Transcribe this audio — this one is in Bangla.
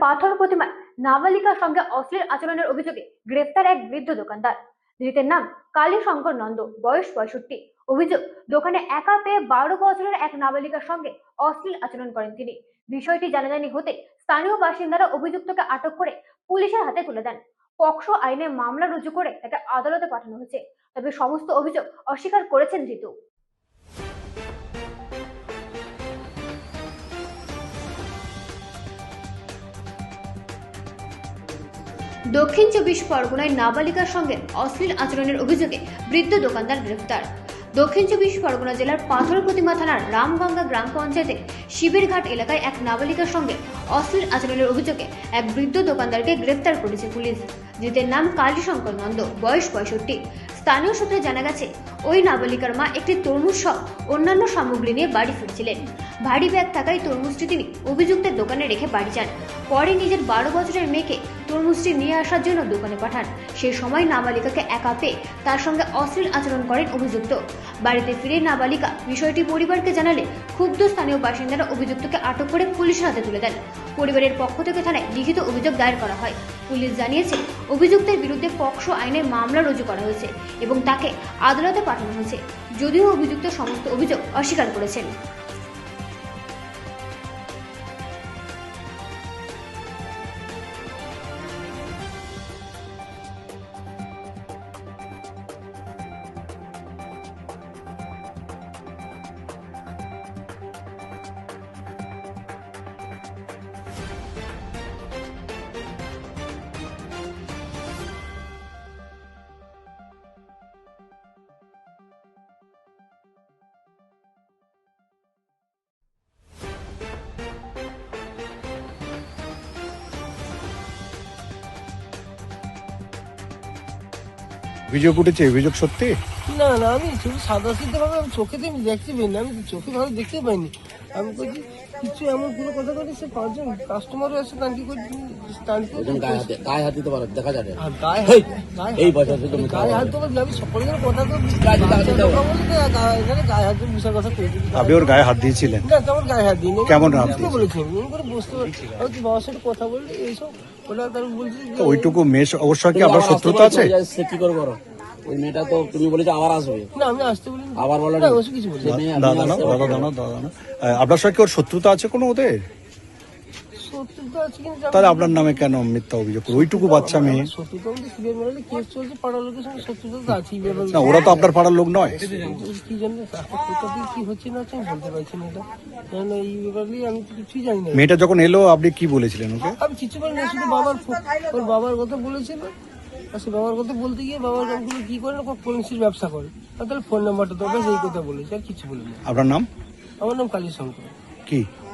পাথর প্রতিমায় নাবালিকার সঙ্গে অশ্লীল আচরণের অভিযোগে গ্রেফতার এক বৃদ্ধ দোকানদার। ধৃতের নাম কালী শঙ্কর নন্দ, বয়স 65। অভিযোগ, দোকানে একা পেয়ে 12 বছরের এক নাবালিকার সঙ্গে অশ্লীল আচরণ করেন তিনি। বিষয়টি জানাজানি হতে স্থানীয় বাসিন্দারা অভিযুক্তকে আটক করে পুলিশের হাতে তুলে দেন। পক্সো আইনে মামলা রুজু করে তাকে আদালতে পাঠানো হয়েছে। তবে সমস্ত অভিযোগ অস্বীকার করেছেন ধৃত। দক্ষিণ 24 পরগনায় নাবালিকার সঙ্গে অশ্লীল আচরণের অভিযোগে বৃদ্ধ দোকানদার গ্রেফতার। দক্ষিণ 24 পরগনা জেলার পাথর প্রতিমা থানার রামগঙ্গা গ্রাম পঞ্চায়েতের শিবিরঘাট এলাকায় এক নাবালিকার সঙ্গে অশ্লীল আচরণের অভিযোগে এক বৃদ্ধ দোকানদারকে গ্রেফতার করেছে পুলিশ। ধৃতের নাম কালী শঙ্কর নন্দ, বয়স 65। স্থানীয় সূত্রে জানা গেছে, ওই নাবালিকার মা একটি তরমুজ সহ অন্যান্য সামগ্রী নিয়ে বাড়ি ফিরছিলেন। ভারী ব্যাগ থাকায় তরমুজটি তিনি অভিযুক্তের দোকানে রেখে বাড়ি যান। পরে নিজের 12 বছরের মেয়েকে তরমুজটি নিয়ে আসার জন্য দোকানে পাঠান। সেই সময় নাবালিকাকে একা পেয়ে তার সঙ্গে অশ্লীল আচরণ করেন অভিযুক্ত। বাড়িতে ফিরে নাবালিকা বিষয়টি পরিবারকে জানালে ক্ষুব্ধ স্থানীয় বাসিন্দারা অভিযুক্তকে আটক করে পুলিশের হাতে তুলে দেন। পরিবারের পক্ষ থেকে থানায় লিখিত অভিযোগ দায়ের করা হয়। পুলিশ জানিয়েছে, অভিযুক্তের বিরুদ্ধে পক্সো আইনে মামলা রুজু করা হয়েছে এবং তাকে আদালতে পাঠানো হয়েছে, যদিও অভিযুক্ত সমস্ত অভিযোগ অস্বীকার করেছেন। অভিযোগ উঠেছে, অভিযোগ সত্যি? না না, আমি শুধু সাদা সিদ্ধ ভাবে আমি চোখে দিয়ে আমি দেখতে পাইনি, আমি চোখে ভালো দেখতে পাইনি। আমি বলছি কিছু এমন কোনো কথা বলি, সে 5 জন কাস্টমারও এসে টানকি করে গায়ে হাত দিতে পারো, দেখা যাবে গায়ে এই বছর তুমি গায়ে হাত দেবো। আমি সকলের কথা তো এখানে গায়ে হাত দিয়ে বিষয় কথা কই। আপনি ওর গায়ে হাত দিয়েছিলেন? না, তেমন গায়ে হাত দিইনি। কেমন হাত বুঝতে বলেছি, মন করে বুঝতে পারছি। আমি তো বাবার সাথে কথা বলি এইসব বলে, তার বলছি তো ওইটুকু মেয়ে অবশ্যই কি আপনার শত্রুতা আছে? সে কি করে করো? ওই মেয়েটা তো তুমি বলেছো আবার আসবে। না, আমি আসতে বলি আবার বলো না, ওসব কিছু বলি না। দাদা আপনার সঙ্গে কি ওর শত্রুতা আছে কোনো ওদের? শত্রুতা আছে কিন্তু তাহলে আপনার নামে কেন মিথ্যা অভিযোগ? ওইটুকু বাচ্চা মেয়ে। শত্রুতা আমাদের সিরিয়াল মেরে কেস চলছে, পাড়ার লোকের সঙ্গে শত্রুতা তো আছেই। না, ওরা তো আপনার পাড়ার লোক নয়। কি জানি কোথা দিয়ে কি হচ্ছে না হচ্ছে আমি বলতে পারছি না। এটা কারণ এই ব্যাপারে আমি তো কিছুই জানি না। মেয়েটা যখন এলো আপনি কি বলেছিলেন ওকে? আমি কিছু বলি না, শুধু ওর বাবার কথা বলেছিল। আর সে বাবার কথা বলতে গিয়ে বাবার নামগুলো কি করে, করেন্সির ব্যবসা করে, আর তাহলে ফোন নাম্বারটা তো এই কথা বলেছে, আর কিছু বলিনি। আপনার নাম? আমার নাম কালী শঙ্কর। কি?